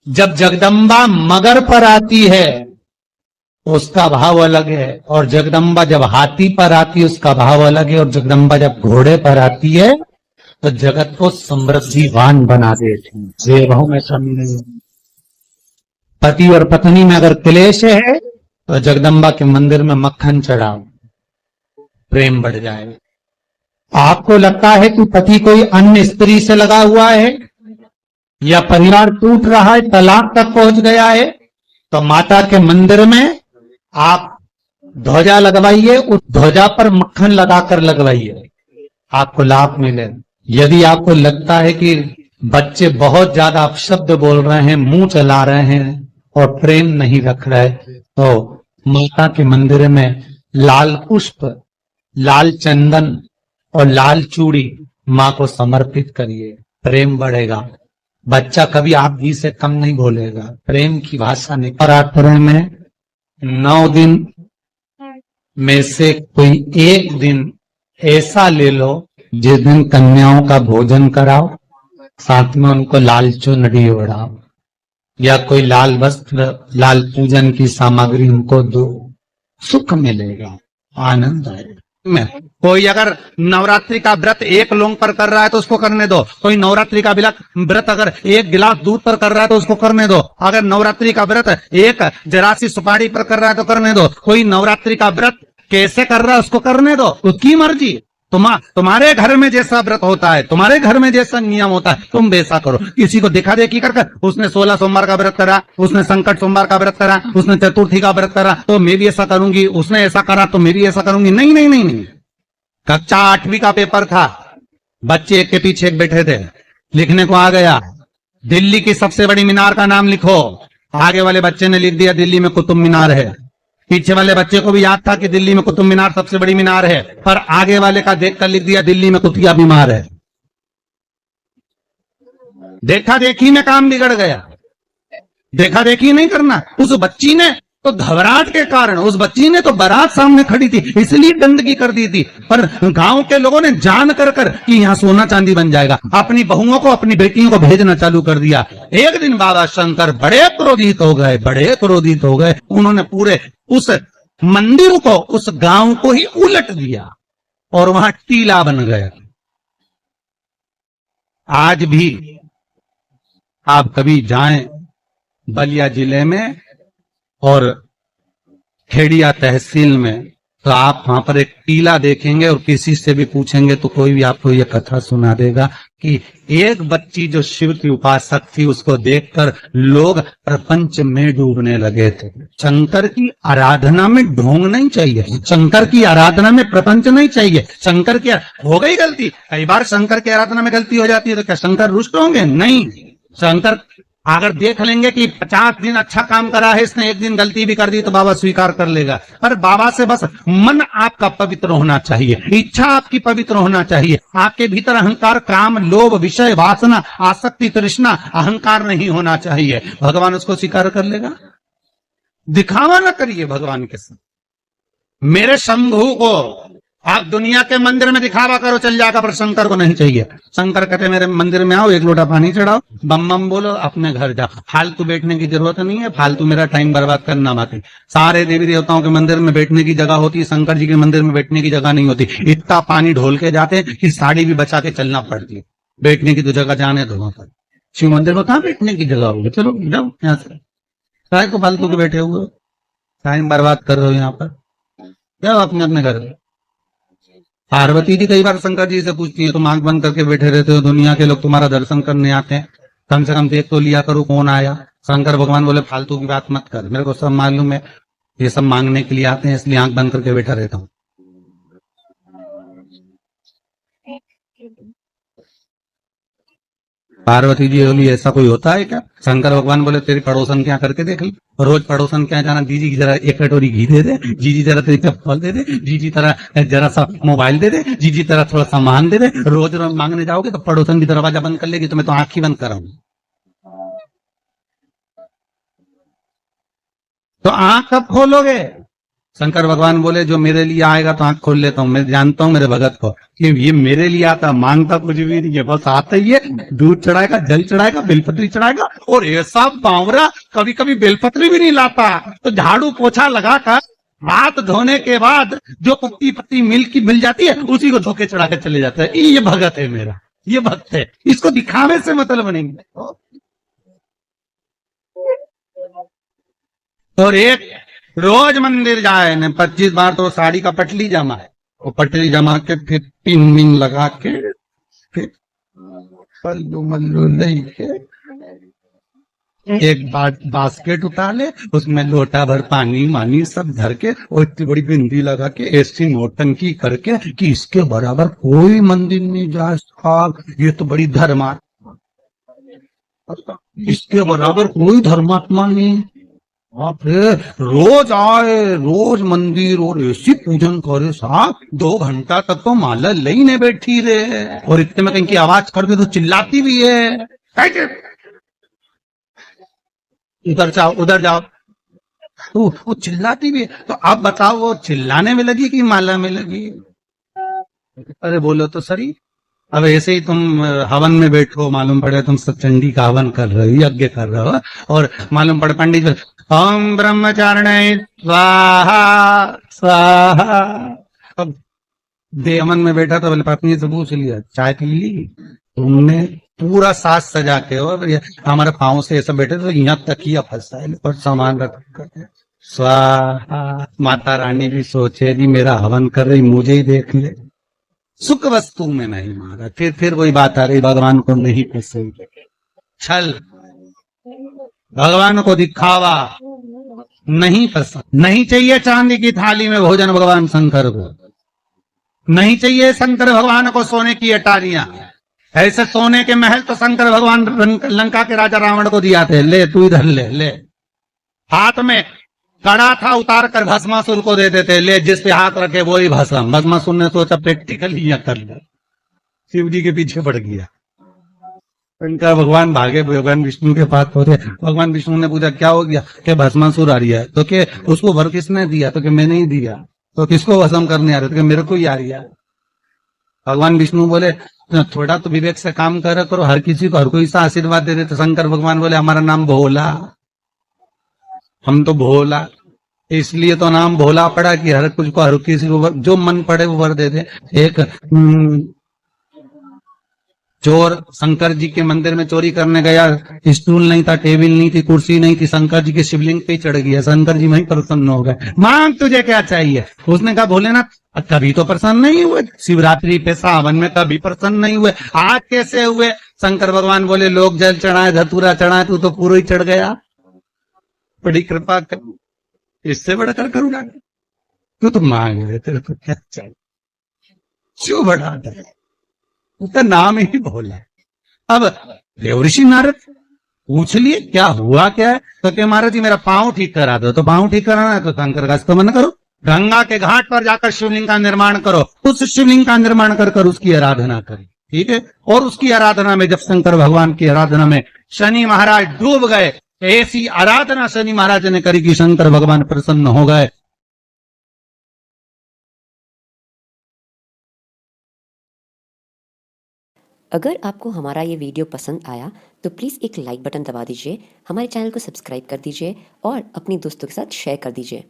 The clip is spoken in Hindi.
जब जगदम्बा मगर पर आती है उसका भाव अलग है, और जगदम्बा जब हाथी पर आती है उसका भाव अलग है, और जगदम्बा जब घोड़े पर आती है तो जगत को समृद्धिवान बना देती है। वैभव में कमी नहीं। पति और पत्नी में अगर क्लेश है तो जगदम्बा के मंदिर में मक्खन चढ़ाओ, प्रेम बढ़ जाए। आपको लगता है कि पति कोई अन्य स्त्री से लगा हुआ है या परिवार टूट रहा है, तलाक तक पहुंच गया है, तो माता के मंदिर में आप ध्वजा लगवाइए, उस ध्वजा पर मक्खन लगाकर लगवाइए, आपको लाभ मिले। यदि आपको लगता है कि बच्चे बहुत ज्यादा अपशब्द बोल रहे हैं, मुंह चला रहे हैं और प्रेम नहीं रख रहे, तो माता के मंदिर में लाल पुष्प, लाल चंदन और लाल चूड़ी माँ को समर्पित करिए, प्रेम बढ़ेगा। बच्चा कभी आप जी से कम नहीं बोलेगा, प्रेम की भाषा नहीं। नवरात्र में 9 दिन में से कोई एक दिन ऐसा ले लो जिस दिन कन्याओं का भोजन कराओ, साथ में उनको लाल चुनरी ओढ़ाओ या कोई लाल वस्त्र, लाल पूजन की सामग्री उनको दो, सुख मिलेगा, आनंद आएगा। कोई अगर नवरात्रि का व्रत एक लौंग पर कर रहा है तो उसको करने दो। कोई नवरात्रि का व्रत अगर एक गिलास दूध पर कर रहा है तो उसको करने दो। अगर नवरात्रि का व्रत एक जरासी सुपारी पर कर रहा है तो करने दो। कोई नवरात्रि का व्रत कैसे कर रहा है उसको करने दो, उसकी मर्जी। तुम्हारे घर में जैसा व्रत होता है, तुम्हारे घर में जैसा नियम होता है, तुम वैसा करो। किसी को देखा देखी कर उसने 16 सोमवार का व्रत करा, उसने संकट सोमवार का व्रत करा, उसने चतुर्थी का व्रत करा, तो मैं भी ऐसा करूंगी, उसने ऐसा करा तो मैं भी ऐसा करूंगी। नहीं नहीं नहीं नहीं। कक्षा 8वीं का पेपर था, बच्चे एक के पीछे एक बैठे थे, लिखने को आ गया दिल्ली की सबसे बड़ी मीनार का नाम लिखो। आगे वाले बच्चे ने लिख दिया दिल्ली में कुतुब मीनार है। पीछे वाले बच्चे को भी याद था कि दिल्ली में कुतुब मीनार सबसे बड़ी मीनार है, पर आगे वाले का देखकर लिख दिया दिल्ली में कुतिया बीमार है। देखा देखी में काम बिगड़ गया। देखा देखी नहीं करना। उस बच्ची ने तो घबराहट के कारण, उस बच्ची ने तो बारात सामने खड़ी थी इसलिए गंदगी कर दी थी, पर गांव के लोगों ने जान कर कि यहाँ सोना चांदी बन जाएगा, अपनी बहुओं को, अपनी बेटियों को भेजना चालू कर दिया। एक दिन बाबा शंकर बड़े क्रोधित हो गए, बड़े क्रोधित हो गए। उन्होंने पूरे उस मंदिर को, उस गांव को ही उलट दिया और वहां टीला बन गया। आज भी आप कभी जाएं बलिया जिले में और खेड़िया तहसील में, तो आप वहां पर एक टीला देखेंगे और किसी से भी पूछेंगे तो कोई भी आपको यह कथा सुना देगा कि एक बच्ची जो शिव की उपासक थी उसको देखकर लोग प्रपंच में डूबने लगे थे। शंकर की आराधना में ढोंग नहीं चाहिए, शंकर की आराधना में प्रपंच नहीं चाहिए। शंकर की हो गई गलती, कई बार शंकर की आराधना में गलती हो जाती है तो क्या शंकर रुष्ट होंगे? नहीं। शंकर अगर देख लेंगे कि 50 दिन अच्छा काम करा है इसने, एक दिन गलती भी कर दी तो बाबा स्वीकार कर लेगा। पर बाबा से बस मन आपका पवित्र होना चाहिए, इच्छा आपकी पवित्र होना चाहिए, आपके भीतर अहंकार, काम, लोभ, विषय, वासना, आसक्ति, तृष्णा, अहंकार नहीं होना चाहिए। भगवान उसको स्वीकार कर लेगा। दिखावा ना करिए भगवान के साथ। मेरे शंभू को आप दुनिया के मंदिर में दिखावा करो चल जाएगा, पर शंकर को नहीं चाहिए। शंकर कहते मेरे मंदिर में आओ, एक लोटा पानी चढ़ाओ, बम बम बोलो, अपने घर जाओ। फालतू बैठने की जरूरत नहीं है, फालतू मेरा टाइम बर्बाद करना मत। सारे देवी देवताओं के मंदिर में बैठने की जगह होती है, शंकर जी के मंदिर में बैठने की जगह नहीं होती। इतना पानी ढोल के जाते कि साड़ी भी बचा के चलना पड़ती है। बैठने की तो जगह जाने दो वहां पर। शिव मंदिर में कहाँ बैठने की जगह होगी? चलो जाओ यहाँ से, काय को फालतू के बैठे हुए, टाइम बर्बाद कर रहे हो यहाँ पर, जाओ अपने अपने घर। पार्वती जी कई बार शंकर जी से पूछती है, तुम आंख बंद करके बैठे रहते हो, दुनिया के लोग तुम्हारा दर्शन करने आते हैं, कम से कम देख तो लिया करो कौन आया। शंकर भगवान बोले फालतू की बात मत कर, मेरे को सब मालूम है, ये सब मांगने के लिए आते हैं इसलिए आंख बंद करके बैठा रहता हूँ। पार्वती जी बोली ऐसा कोई होता है क्या? शंकर भगवान बोले तेरी पड़ोसन क्या करके देख ली। रोज पड़ोसन क्या जाना, जीजी की जरा एक कटोरी घी दे दे, जीजी जरा तेरी चप्पल दे दे, जीजी तरह जरा सा मोबाइल दे दे, जीजी तरह थोड़ा सामान दे दे। रोज रोज मांगने जाओगे तो पड़ोसन की दरवाजा बंद कर लेगी, तो मैं तो आंख ही बंद कराऊंगी। तो आंख कब खोलोगे? शंकर भगवान बोले जो मेरे लिए आएगा तो आंख खोल लेता हूँ, मैं जानता हूँ मेरे भगत को कि ये मेरे लिए आता, मांगता कुछ भी नहीं है, बस आता ही है, दूध चढ़ाएगा, जल चढ़ाएगा, बेलपत्री चढ़ाएगा। और ऐसा बावरा कभी कभी बेलपत्री भी नहीं लाता, तो झाड़ू पोछा लगाकर हाथ धोने के बाद जो पत्ती पत्ती मिल जाती है उसी को धोके चढ़ा के चले जाता है। ये भगत है मेरा, ये भक्त है, इसको दिखावे से मतलब बनेंगे। और एक रोज मंदिर जाए न 25 बार तो साड़ी का पटली जमा है, वो पटली जमा के फिर पिन मिन लगा के फिर पल्लू मल्लू लेके एक बास्केट उठा ले, उसमें लोटा भर पानी मानी सब धर के और इतनी बड़ी बिंदी लगा के ऐसी नौटंकी करके कि इसके बराबर कोई मंदिर नहीं जा साहब, ये तो बड़ी धर्मा, इसके बराबर कोई धर्मात्मा नहीं। आप रोज आए, रोज मंदिर और ऐसी पूजन करे साहब, 2 घंटा तक तो माला लेने बैठी रहे, और इतने में कहीं की आवाज कर दे तो चिल्लाती भी है, उधर जाओ उधर जाओ, तो वो चिल्लाती भी है। तो आप बताओ वो चिल्लाने में लगी कि माला में लगी? अरे बोलो तो सही। अब ऐसे ही तुम हवन में बैठो, मालूम पड़े तुम सचंडी का हवन कर रहे हो, यज्ञ कर रहे हो, और मालूम पड़े पंडित जी ओम ब्रह्मचारिणे स्वाहा स्वाहा, अब देवन में बैठा तो बोले पत्नी से पूछ लिया चाय पी ली तुमने? पूरा साज सजा के, और हमारे पाँव से ऐसा बैठे तो यहाँ तकिया फंसा है और सामान रख कर स्वाहा। माता रानी भी सोचे जी मेरा हवन कर रही, मुझे ही देख ले, सुख वस्तु में नहीं मारा। फिर वही बात आ रही, भगवान को नहीं पसंद छल, भगवान को दिखावा नहीं पसंद। नहीं चाहिए चांदी की थाली में भोजन भगवान शंकर को, नहीं चाहिए शंकर भगवान को सोने की अटारियां। ऐसे सोने के महल तो शंकर भगवान लंका के राजा रावण को दिया थे, ले तू इधर ले। हाथ में कड़ा था, उतार कर भस्मासुर को दे देते, ले जिस पे हाथ रखे वो ही भस्म। भस्मासुर ने सोचा प्रैक्टिकल ही कर लिया, शिव जी के पीछे पड़ गया। इनका भगवान भागे भगवान विष्णु के पास पहुंचे। भगवान विष्णु ने पूछा क्या हो गया? कि भस्मासुर आ रही है। तो के उसको वर किसने दिया? तो कि मैंने ही दिया। तो किसको भस्म करने आ रहे? तो कि मेरे को ही आ रही है। भगवान विष्णु बोले थोड़ा तो विवेक से काम करो, हर किसी को हर कोई सा आशीर्वाद दे देते। शंकर भगवान बोले हमारा नाम भोला, हम तो भोला, इसलिए तो नाम भोला पड़ा कि हर कुछ को हर किसी को जो मन पड़े वो वर दे दे। एक चोर शंकर जी के मंदिर में चोरी करने गया, स्टूल नहीं था, टेबल नहीं थी, कुर्सी नहीं थी, शंकर जी के शिवलिंग पे चढ़ गया। शंकर जी वहीं प्रसन्न हो गए, मांग तुझे क्या चाहिए? उसने कहा भोलेनाथ कभी तो प्रसन्न नहीं हुए, शिवरात्रि पे सावन में कभी प्रसन्न नहीं हुए, आज कैसे हुए? शंकर भगवान बोले लोग जल चढ़ाए, धतूरा चढ़ाए, तू तो पूरा ही चढ़ गया, बड़ी कृपा कर, इससे बढ़कर करूंगा तू तो मांग रहे, तेरे को क्या चाहिए? क्यों बढ़ाता है? उसका नाम ही भोला। अब देवऋषि नारद पूछ लिए क्या हुआ क्या है? तो क्या महाराज जी मेरा पांव ठीक करा दो। तो पांव ठीक कराना है तो शंकर का स्तमन करो, गंगा के घाट पर जाकर शिवलिंग का निर्माण करो, उस शिवलिंग का निर्माण कर उसकी आराधना करें, ठीक है? और उसकी आराधना में जब शंकर भगवान की आराधना में शनि महाराज डूब गए, ऐसी आराधना शनि महाराज ने करी कि शंकर भगवान प्रसन्न हो गए। अगर आपको हमारा ये वीडियो पसंद आया तो प्लीज़ एक लाइक बटन दबा दीजिए, हमारे चैनल को सब्सक्राइब कर दीजिए और अपने दोस्तों के साथ शेयर कर दीजिए।